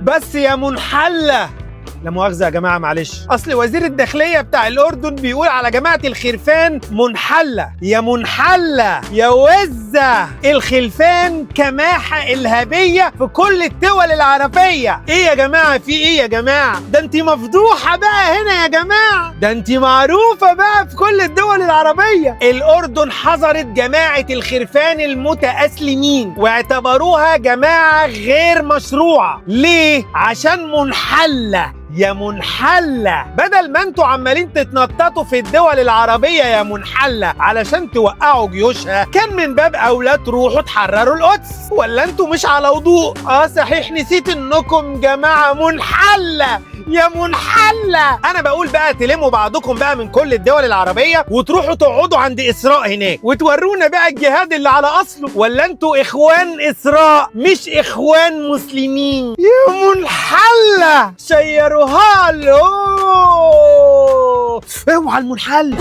بس يا منحلة. لا مؤاخذة يا جماعة، معلش، أصل وزير الداخلية بتاع الأردن بيقول على جماعة الخرفان منحلة. يا منحلة يا وزة، الخلفان كماحة إلهابية في كل الدول العربية. إيه يا جماعة، في إيه يا جماعة؟ ده أنت مفضوحة بقى هنا يا جماعة، ده أنت معروفة بقى في كل الدول العربية. الأردن حظرت جماعة الخرفان المتأسلمين واعتبروها جماعة غير مشروعة. ليه؟ عشان منحلة. يا منحلة، بدل ما انتوا عمالين تتنططوا في الدول العربية يا منحلة علشان توقعوا جيوشها، كان من باب أولى تروحوا تحرروا القدس. ولا انتوا مش على وضوء؟ صحيح، نسيت انكم جماعة منحلة. يا منحلة، انا بقول بقى تلموا بعضكم بقى من كل الدول العربية وتروحوا تقعدوا عند إسراء هناك وتورونا بقى الجهاد اللي على أصله. ولا انتوا إخوان إسراء مش إخوان مسلمين؟ يا منحلة، شيروها له. اوعى المنحل.